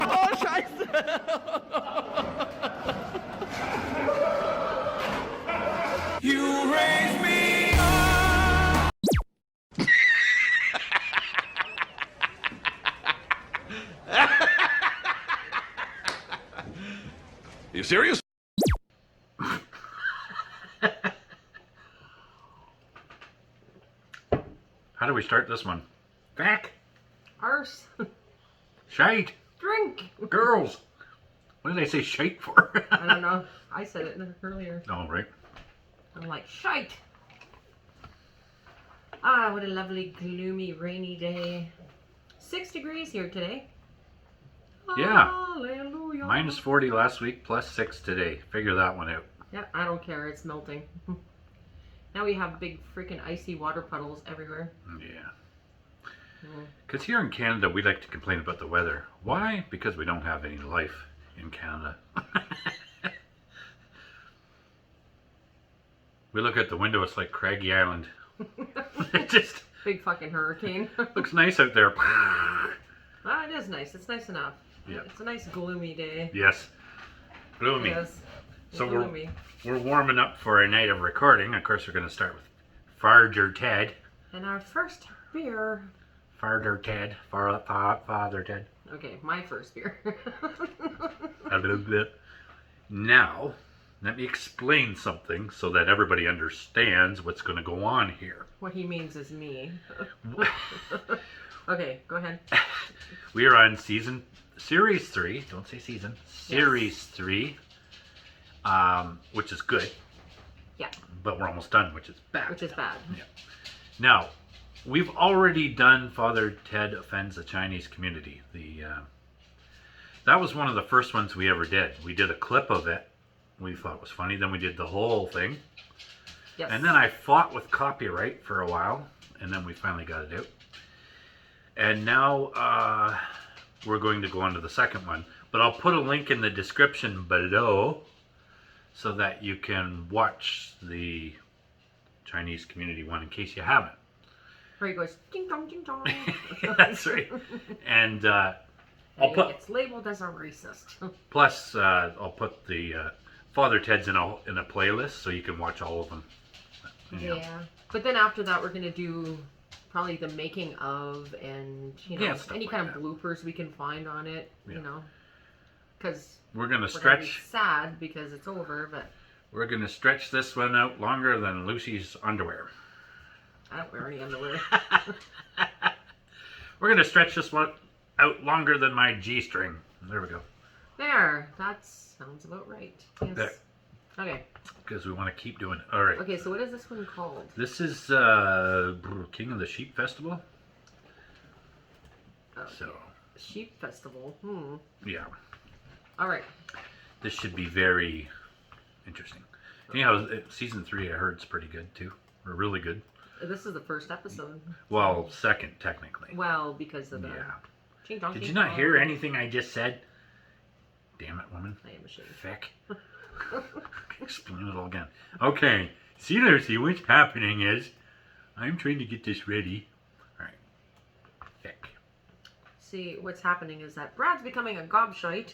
Oh, scheiße! You raise me up! You serious? How do we start this one? Back. Arse. Shite. Drink. Girls. What did I say shite for? I don't know. I said it earlier. Oh, right. I'm like, shite. Ah, what a lovely, gloomy, rainy day. 6 degrees here today. Yeah. Hallelujah. Minus 40 last week, plus 6 today. Figure that one out. Yeah, I don't care. It's melting. Now we have big freaking icy water puddles everywhere. Yeah. Because here in Canada, we like to complain about the weather. Why? Because we don't have any life in Canada. We look at the window, it's like Craggy Island. It just Big fucking hurricane. looks nice out there. Ah, it is nice. It's nice enough. Yeah. It's a nice gloomy day. Yes. Gloomy. Yes. So gloomy. we're warming up for a night of recording. Of course, we're going to start with Farger Ted. And our first beer. Farger Ted. Father Ted. Okay, my first beer. A little bit. Now, let me explain something so that everybody understands what's going to go on here. What he means is me. Okay, go ahead. We are on Series 3. Don't say season. Series 3. Which is good. Yeah. But we're almost done, which is bad. Which is bad. Yeah. Now, we've already done Father Ted Offends the Chinese Community. That was one of the first ones we ever did. We did a clip of it. We thought it was funny. Then we did the whole thing. Yes. And then I fought with copyright for a while. And then we finally got it out. And now we're going to go on to the second one. But I'll put a link in the description below so that you can watch the Chinese Community one in case you haven't. Where he goes, ding dong, ding dong. That's right. And I'll put It's labeled as a racist. plus I'll put the Father Ted's in a playlist so you can watch all of them. You know. Yeah. But then after that, we're going to do probably the making of and, you know, stuff any like kind of that. bloopers we can find on it, Yeah. you know. Because We're gonna we're going to be stretch. sad because it's over, but We're gonna stretch this one out longer than Lucy's underwear. I don't wear any underwear. We're gonna stretch this one out longer than my G-string. There we go. There. That sounds about right. Yes. There. Okay. Because we want to keep doing it. All right. Okay, so what is this one called? This is King of the Sheep Festival. Okay. So Sheep Festival. yeah, All right. this should be very interesting. Anyhow, season 3 I heard is pretty good too, or really good. This is the first episode. Well, second technically. Well, because of the... Yeah. Ching dong, Did ching you not dong. hear anything I just said? Damn it, woman. I am ashamed. Feck. Explain it all again. Okay. See, Lucy, what's happening is I'm trying to get this ready. All right. Feck. See, what's happening is that Brad's becoming a gobshite.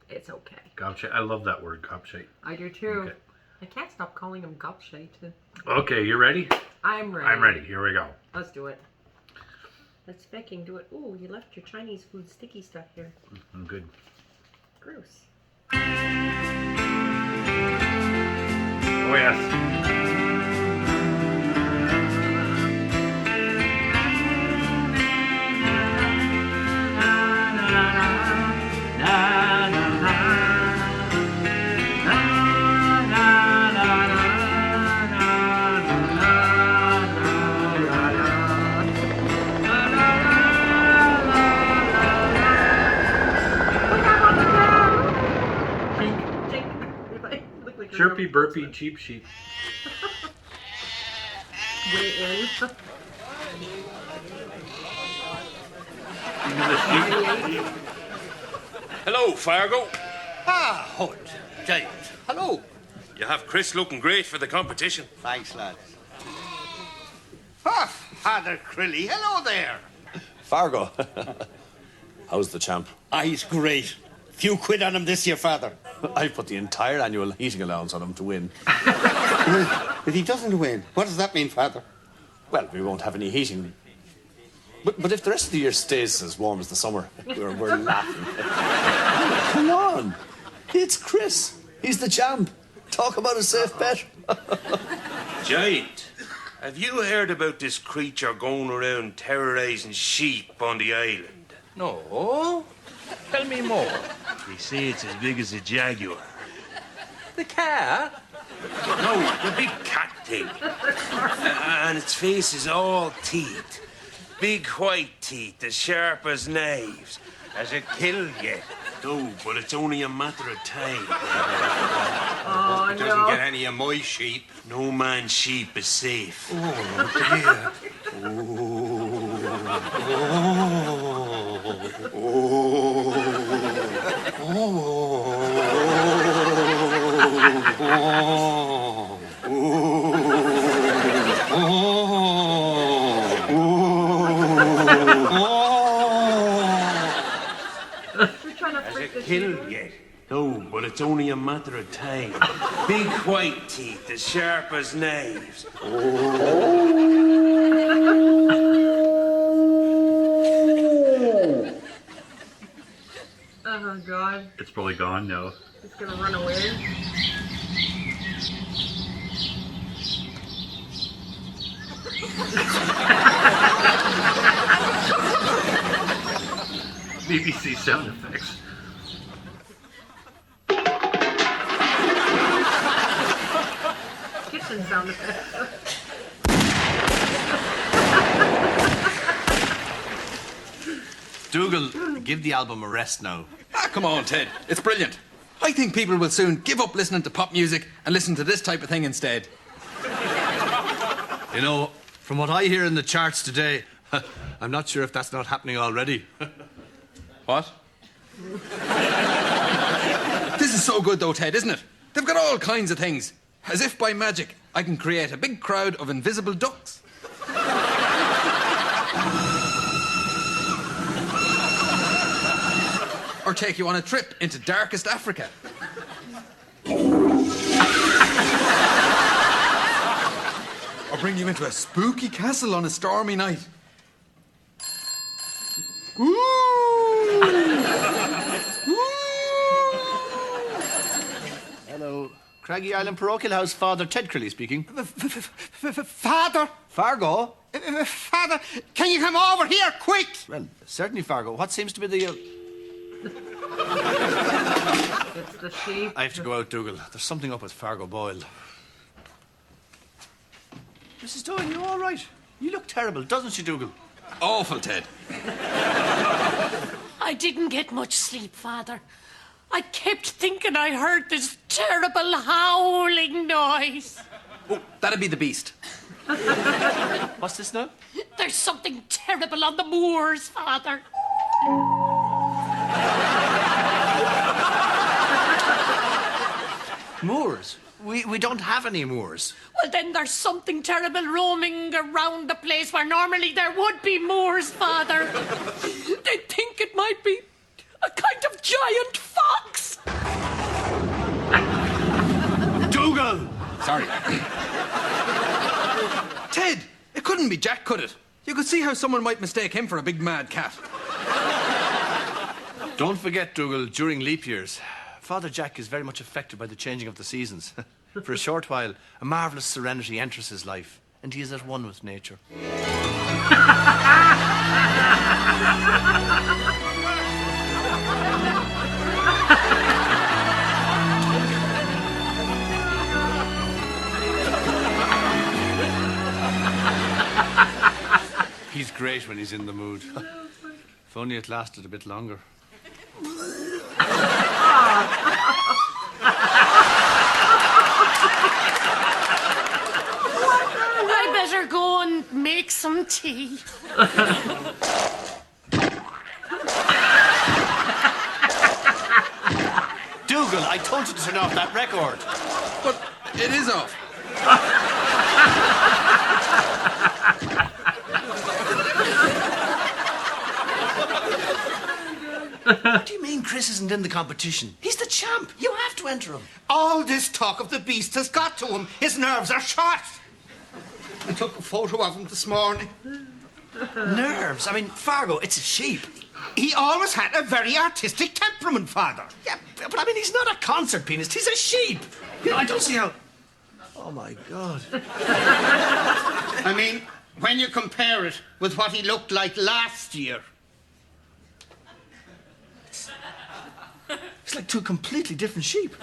It's okay. Gobshite. I love that word, gobshite. I do too. Okay. I can't stop calling him gobshite. Okay, you ready? I'm ready. I'm ready. Here we go. Let's do it. Let's fucking do it. Ooh, you left your Chinese food sticky stuff here. I'm good. Gross. Oh, yes. Chirpy, burpy, cheap sheep. Way in. King of the sheep. Hello, Fargo. Ah, Hood. James. Hello. You have Chris looking great for the competition. Thanks, lads. Ah, Father Crilly. Hello there. Fargo. How's the champ? Ah, he's great. Few quid on him this year, Father. I've put the entire annual heating allowance on him to win. If he doesn't win, what does that mean, Father? Well, we won't have any heating. But if the rest of the year stays as warm as the summer, we're laughing. Come on. It's Chris. He's the champ. Talk about a safe bet. Giant, have you heard about this creature going around terrorising sheep on the island? No. Tell me more. They say it's as big as a jaguar. The cat? No, the big cat thing. And its face is all teeth. Big white teeth as sharp as knives. Has it killed yet? No, but it's only a matter of time. Oh, It doesn't get any of my sheep. No man's sheep is safe. Oh, dear. We're trying to freak this Killed yet? No, but it's only a matter of time. Big white teeth as sharp as knives. Oh, God. It's probably gone now. It's gonna run away. BBC sound effects. Kitchen sound effects. Dougal, give the album a rest now. Ah, come on, Ted. It's brilliant. I think people will soon give up listening to pop music and listen to this type of thing instead. You know, from what I hear in the charts today, I'm not sure if that's not happening already. What? This is so good, though, Ted, isn't it? They've got all kinds of things. As if by magic, I can create a big crowd of invisible ducks. Or take you on a trip into darkest Africa. Or bring you into a spooky castle on a stormy night. Hello. Craggy Island Parochial House, Father Ted Crilly speaking. Father? Fargo? Father, can you come over here, quick? Well, certainly, Fargo. What seems to be the... It's the sheep. I have to go out, Dougal. There's something up with Fargo Boyle. Mrs. Doyle, you all right? You look terrible, doesn't she, Dougal? Awful, Ted. I didn't get much sleep, Father. I kept thinking I heard this terrible howling noise. Oh, that'd be the beast. What's this now? There's something terrible on the moors, Father. Moors. We don't have any moors. Well, then there's something terrible roaming around the place where normally there would be moors, Father. They think it might be a kind of giant fox. Dougal! Sorry. Ted, it couldn't be Jack, could it? You could see how someone might mistake him for a big mad cat. Don't forget, Dougal, during leap years, Father Jack is very much affected by the changing of the seasons. For a short while, a marvellous serenity enters his life, and he is at one with nature. He's great when he's in the mood. If only it lasted a bit longer. I better go and make some tea. Dougal, I told you to turn off that record. But it is off. What do you mean Chris isn't in the competition? He's the champ. You have to enter him. All this talk of the beast has got to him. His nerves are shot. I took a photo of him this morning. Nerves? I mean, Fargo, it's a sheep. He always had a very artistic temperament, Father. Yeah, but I mean, he's not a concert pianist. He's a sheep. You know, I don't see how... Oh, my God. I mean, when you compare it with what he looked like last year. It's like two completely different sheep.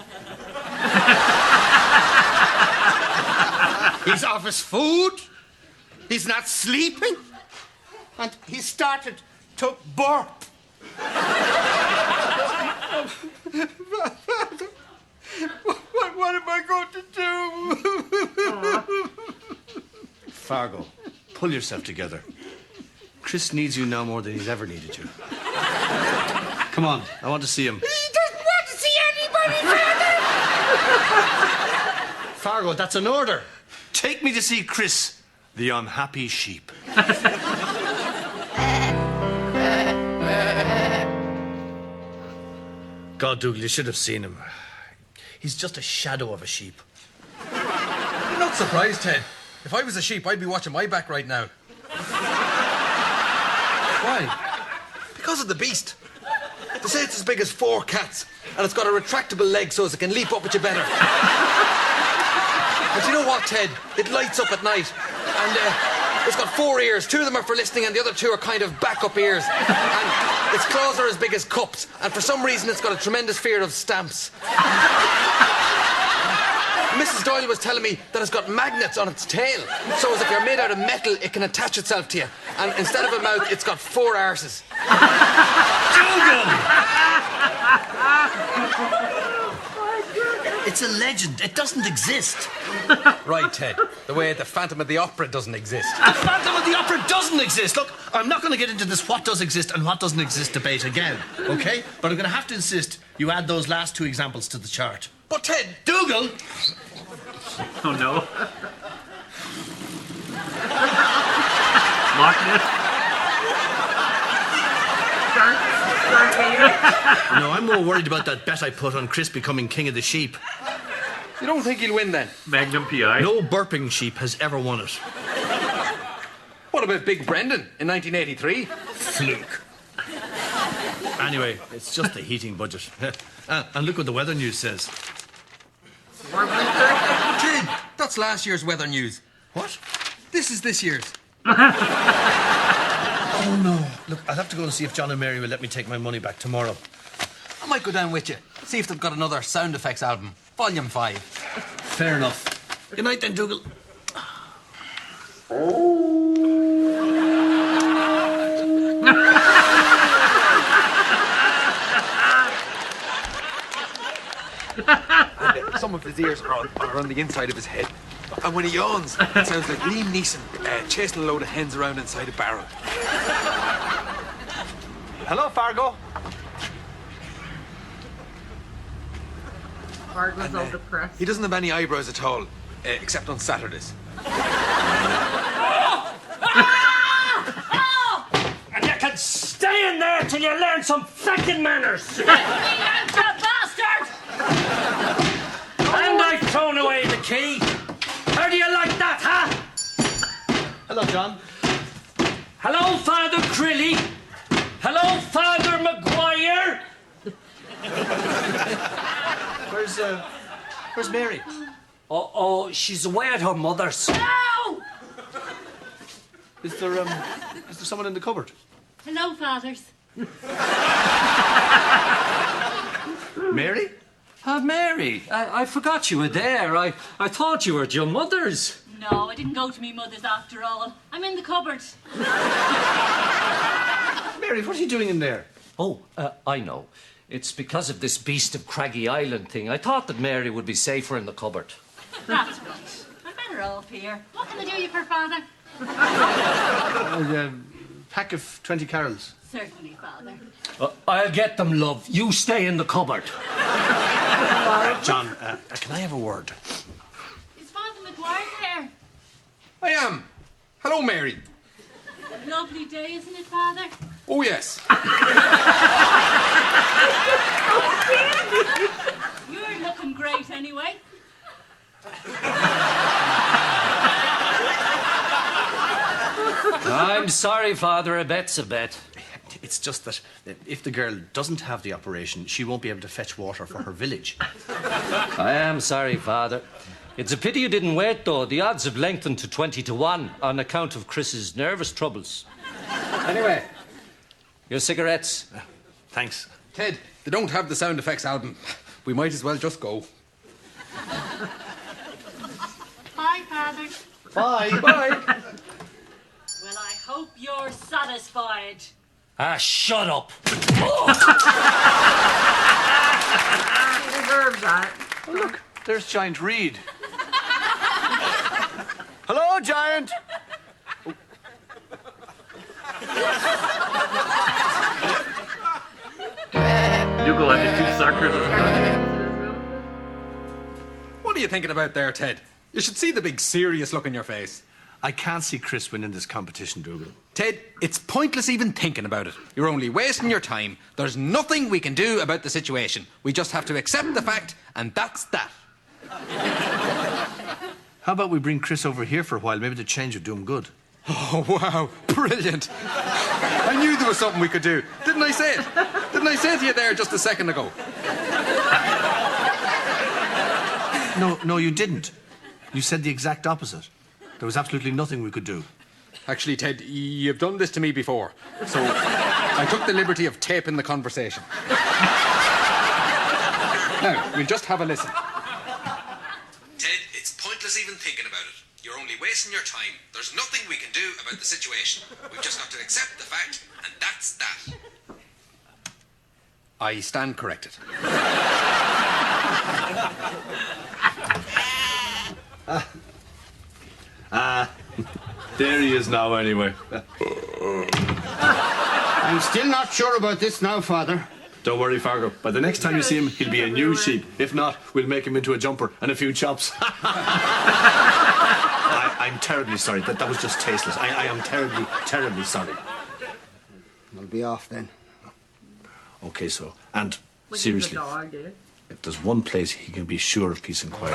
He's off his food. He's not sleeping. And he started to burp. What am I going to do? Fargo, pull yourself together. Chris needs you now more than he's ever needed you. Come on, I want to see him. He doesn't want to see anybody, Father! Fargo, that's an order. Take me to see Chris, the unhappy sheep. God, Dougal, you should have seen him. He's just a shadow of a sheep. I'm not surprised, Ted. If I was a sheep, I'd be watching my back right now. Why? Because of the beast. They say it's as big as 4 cats, and it's got a retractable leg so as it can leap up at you better. But you know what, Ted? It lights up at night, and it's got 4 ears. 2 of them are for listening, and the other 2 are kind of backup ears. And its claws are as big as cups, and for some reason it's got a tremendous fear of stamps. Mrs. Doyle was telling me that it's got magnets on its tail, so as if you're made out of metal, it can attach itself to you. And instead of a mouth, it's got 4 arses. It's a legend. It doesn't exist. Right, Ted. The way the Phantom of the Opera doesn't exist. The Phantom of the Opera doesn't exist. Look, I'm not going to get into this what does exist and what doesn't exist debate again, okay? But I'm going to have to insist you add those last 2 examples to the chart. But, Ted, Dougal! Oh no. Loch Ness. No, I'm more worried about that bet I put on Chris becoming king of the sheep. you don't think he'll win then? Magnum PI. No burping sheep has ever won it. What about Big Brendan in 1983? Fluke. Anyway, it's just the heating budget. And look what the weather news says. Ted, that's last year's weather news. What? This is this year's. Oh, no. Look, I'll have to go and see if John and Mary will let me take my money back tomorrow. I might go down with you. See if they've got another sound effects album. Volume 5. Fair enough. Good night then, Dougal. Some of his ears are on the inside of his head. And when he yawns, it sounds like Liam Neeson chasing a load of hens around inside a barrel. Hello, Fargo. Fargo's all depressed. He doesn't have any eyebrows at all, except on Saturdays. And you can stay in there till you learn some fucking manners. Let me out, you bastard! And I've thrown away the key. How do you like that, huh? Hello, John. Hello, Father Crilly. Hello, Father Maguire. Where's Mary? Oh, she's away at her mother's. No! Is there someone in the cupboard? Hello, fathers. Mary? Mary, I forgot you were there. I thought you were at your mother's. No, I didn't go to me mother's after all. I'm in the cupboard. Mary, what are you doing in there? Oh, I know. It's because of this beast of Craggy Island thing. I thought that Mary would be safer in the cupboard. That's right. I'm better off here. What can I do you for, father? Pack of 20 carols. Certainly, father. I'll get them, love. You stay in the cupboard. John, can I have a word? Is Father McGuire there? I am. Hello, Mary. A lovely day, isn't it, father? Oh, yes. You're looking great anyway. I'm sorry, Father, a bet's a bet. It's just that if the girl doesn't have the operation, she won't be able to fetch water for her village. I am sorry, Father. It's a pity you didn't wait, though. The odds have lengthened to 20-1 on account of Chris's nervous troubles. Anyway, your cigarettes. Thanks. Ted, they don't have the sound effects album. We might as well just go. Bye, Father. Bye. Bye. Well, I hope you're satisfied. Ah, shut up. He deserves that. Oh, look, there's Giant Reed. Hello, Giant. Dougal and the two suckers. What are you thinking about there, Ted? You should see the big serious look in your face. I can't see Chris winning this competition, Dougal. Ted, it's pointless even thinking about it. You're only wasting your time. There's nothing we can do about the situation. We just have to accept the fact, and that's that. How about we bring Chris over here for a while? Maybe the change would do him good. Oh, wow. Brilliant. I knew there was something we could do. Didn't I say it? Didn't I say it to you there just a second ago? No, you didn't. You said the exact opposite. There was absolutely nothing we could do. Actually, Ted, you've done this to me before. So I took the liberty of taping the conversation. Now, we'll just have a listen. Ted, it's pointless even thinking about it. You're only wasting your time. There's nothing we can do about the situation. We've just got to accept the fact, and that's that. I stand corrected. There he is now, anyway. I'm still not sure about this now, Father. Don't worry, Fargo. By the next time you see him, he'll be a new sheep. If not, we'll make him into a jumper and a few chops. I'm terribly sorry. That was just tasteless. I am terribly, terribly sorry. I'll be off then. Okay, so, and Like seriously, he's a dog, eh? if there's one place he can be sure of peace and quiet.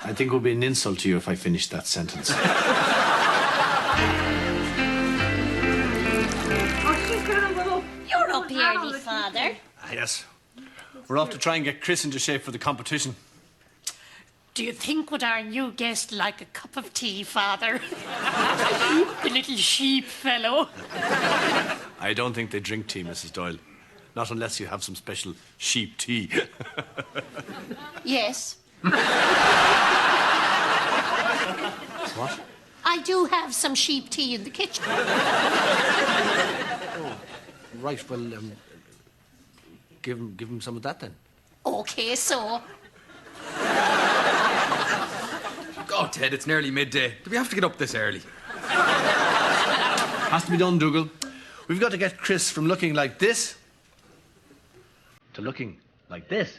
I think it would be an insult to you if I finished that sentence. Oh, she's got a little... You're up hat on early, the Father. Yes. We're off to try and get Chris into shape for the competition. Do you think would our new guest like a cup of tea, Father? The little sheep fellow. I don't think they drink tea, Mrs. Doyle. Not unless you have some special sheep tea. Yes, What? I do have some sheep tea in the kitchen. Right, well, give him some of that then. Okay, so God, Ted, it's nearly midday. Do we have to get up this early? Has to be done, Dougal. We've got to get Chris from looking like this to looking like this.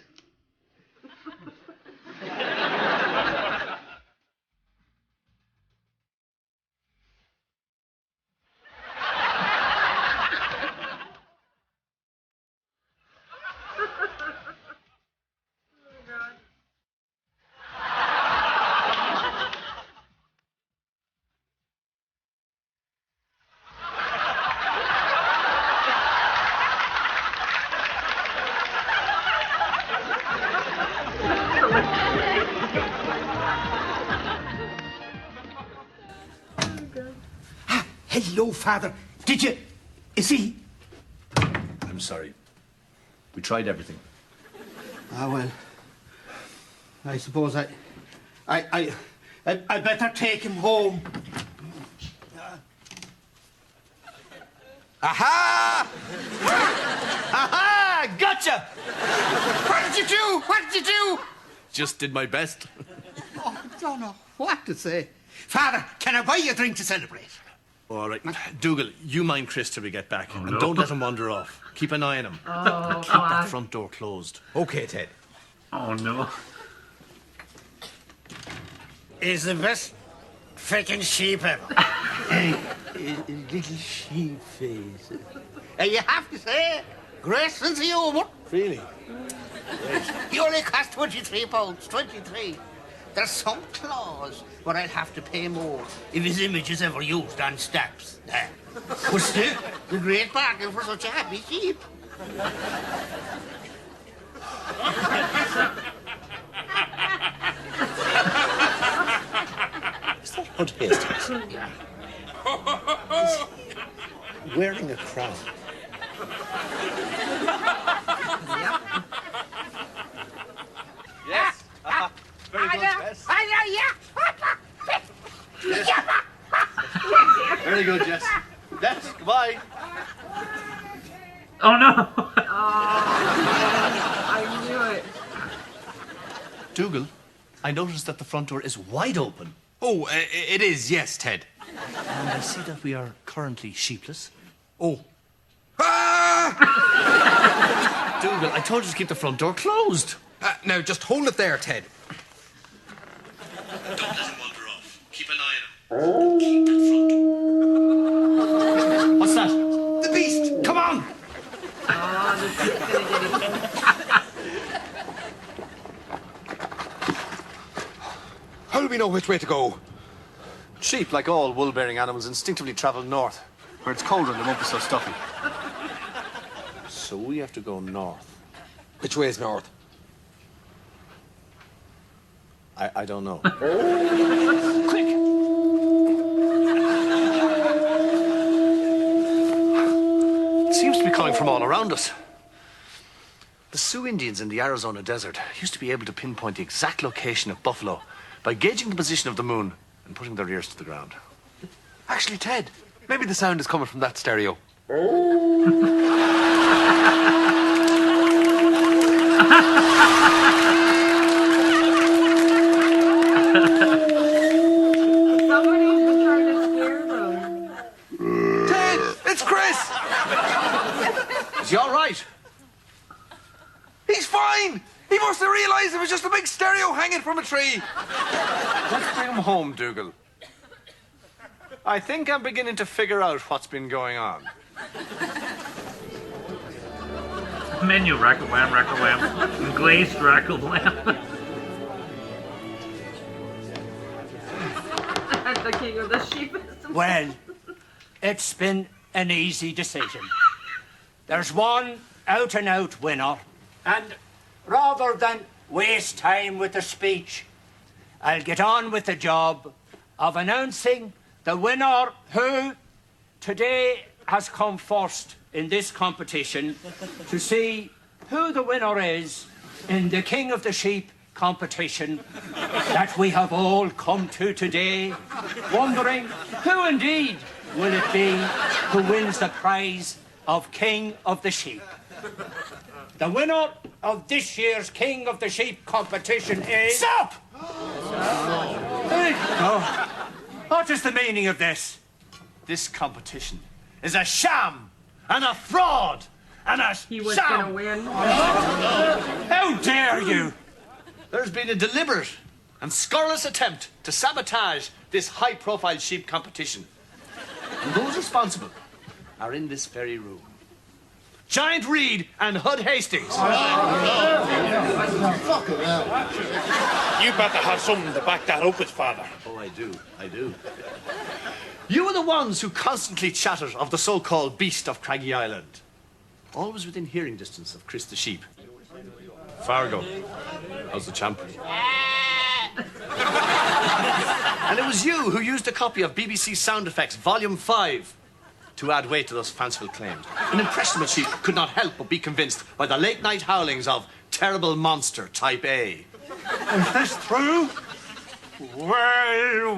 Hello, Father. Did you... Is he... I'm sorry. We tried everything. Ah, well. I suppose I better take him home. Aha! Aha! Gotcha! What did you do? What did you do? Just did my best. Oh, I don't know what to say. Father, can I buy you a drink to celebrate? All right. Dougal, you mind Chris till we get back. Oh, and no. don't let him wander off. Keep an eye on him. Oh, Keep come that on. front door closed. Okay, Ted. Oh no. Is the best freaking sheep ever. Little sheep face. And you have to say, great sense of humour. Really? He only cost £23, 23. There's some clause where I'll have to pay more if his image is ever used on stamps. But still, the great bargain for such a happy sheep. Is that Hud Hastings? He's wearing a crown. Yes. Very good, Jess. Very good, Jess. Jess, goodbye. Oh no. I knew it. Dougal, I noticed that the front door is wide open. Oh, it is, yes, Ted. And I see that we are currently sheepless. Oh. Ah! Dougal, I told you to keep the front door closed. Now, just hold it there, Ted. Don't let him wander off. Keep an eye on him. Keep that front. What's that? The beast! Come on! Oh, this is gonna get it. How do we know which way to go? Sheep, like all wool-bearing animals, instinctively travel north, where it's colder and they won't be so stuffy. So we have to go north. Which way is north? I don't know. Quick! It seems to be coming from all around us. The Sioux Indians in the Arizona desert used to be able to pinpoint the exact location of buffalo by gauging the position of the moon and putting their ears to the ground. Actually, Ted, maybe the sound is coming from that stereo. Somebody's been trying to scare them. Ted, it's Chris! Is he all right? He's fine! He must have realised it was just a big stereo hanging from a tree. Let's bring him home, Dougal. I think I'm beginning to figure out what's been going on. Menu rackle wham, glazed rackle wham. The king of the sheep. Well, it's been an easy decision. There's one out-and-out winner, and rather than waste time with the speech, I'll get on with the job of announcing the winner who today has come first in this competition to see who the winner is in the King of the Sheep competition that we have all come to today, wondering who indeed will it be who wins the prize of King of the Sheep. The winner of this year's King of the Sheep competition is... Stop! Hey, oh, what is the meaning of this? This competition is a sham and a fraud and a He was sham. gonna win. How dare you? There's been a deliberate and scurrilous attempt to sabotage this high-profile sheep competition. And those responsible are in this very room. Giant Reed and Hud Hastings. You better have something to back that up with, Father. Oh, I do. You are the ones who constantly chatter of the so-called beast of Craggy Island. Always within hearing distance of Chris the sheep. Fargo, how's the champ? And it was you who used a copy of BBC Sound Effects Volume 5 to add weight to those fanciful claims. An impressionable sheep could not help but be convinced by the late-night howlings of terrible monster Type A. Is this true? Well.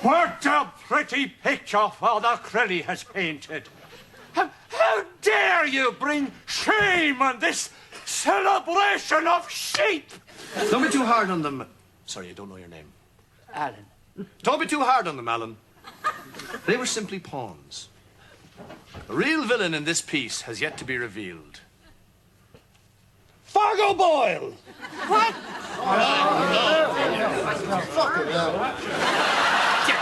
What a pretty picture Father Crilly has painted. How dare you bring shame on this celebration of sheep? Don't be too hard on them. Sorry, I don't know your name. Alan. Don't be too hard on them, Alan. They were simply pawns. The real villain in this piece has yet to be revealed. Fargo Boyle! What?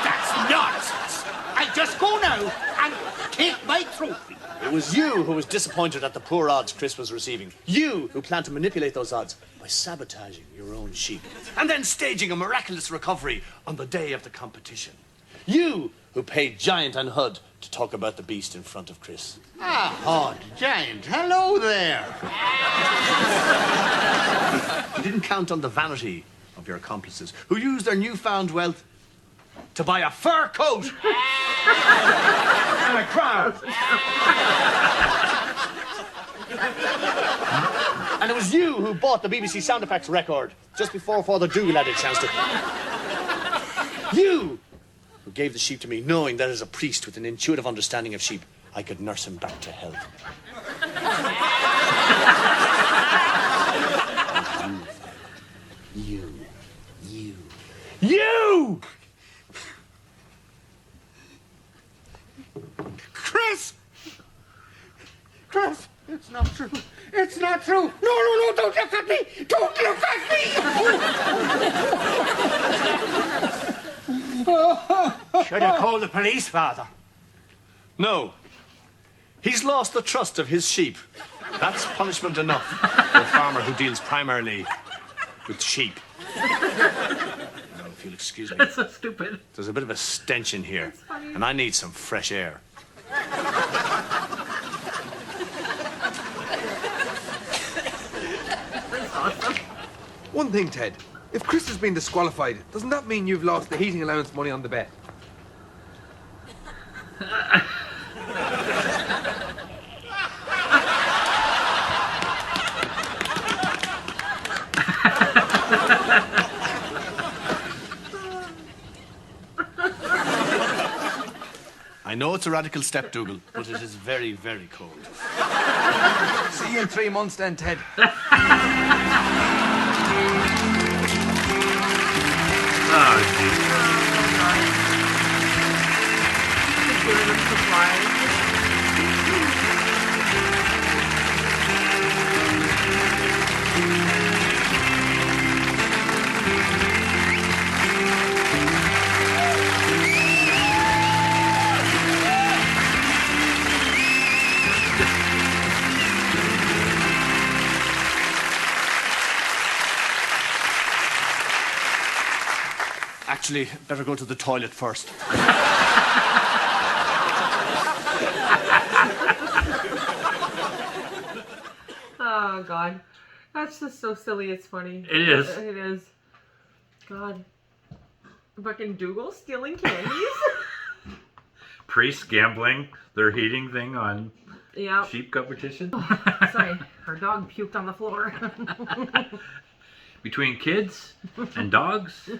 That's nonsense. I'll just go now and take my trophy. It was you who was disappointed at the poor odds Chris was receiving. You who planned to manipulate those odds by sabotaging your own sheep and then staging a miraculous recovery on the day of the competition. You who paid Giant and Hud to talk about the beast in front of Chris. Ah, Hod, Giant, hello there. You didn't count on the vanity of your accomplices who used their newfound wealth to buy a fur coat and a crown. And it was you who bought the BBC sound effects record just before Father Dougal had a chance to. You who gave the sheep to me knowing that as a priest with an intuitive understanding of sheep, I could nurse him back to health. You. Chris, it's not true. It's not true. No, don't look at me. Don't look at me. Should I call the police, Father? No. He's lost the trust of his sheep. That's punishment enough for a farmer who deals primarily with sheep. Now, if you'll excuse me. That's so stupid. There's a bit of a stench in here, and I need some fresh air. One thing, Ted. If Chris has been disqualified, doesn't that mean you've lost the heating allowance money on the bet? I know it's a radical step, Dougal, but it is very, very cold. See you in 3 months then, Ted. Giving them supplies. Actually, better go to the toilet first. Oh, God. That's just so silly, it's funny. It is. It is. God. Fucking Dougal stealing candies? Priests gambling their heating thing on Yeah. sheep competition. Sorry, her dog puked on the floor. Between kids and dogs,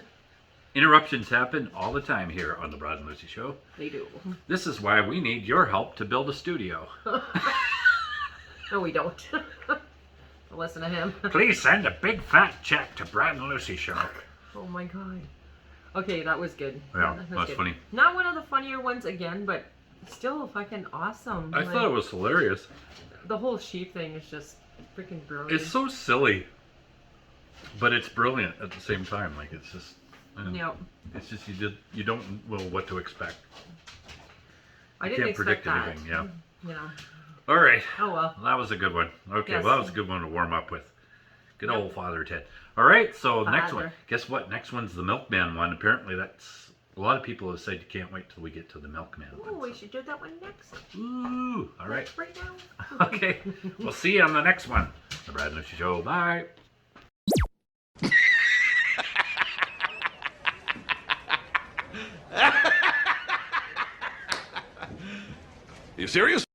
interruptions happen all the time here on the Brad and Lucy Show. They do. This is why we need your help to build a studio. No, we don't. Listen to him. Please send a big fat check to Brad and Lucy Show. Oh my God. Okay, that was good. Yeah, that's good. funny. Not one of the funnier ones again, but still fucking awesome. I thought it was hilarious. The whole sheep thing is just freaking brilliant. It's so silly, but it's brilliant at the same time. Like it's just, Yep. it's just you don't know what to expect. I You didn't can't predict expect that. anything. Yeah. Yeah. All right. Oh well. That was a good one. Okay, Yes. well that was a good one to warm up with. Good old Father Ted. All right, so next one. Father. Guess what? Next one's the Milkman one. Apparently that's a lot of people have said you can't wait till we get to the Milkman Oh, one. we should do that one next. Ooh, all right. Right now. Okay, we'll see you on the next one. The Brad and Lucy Show. Bye. You serious?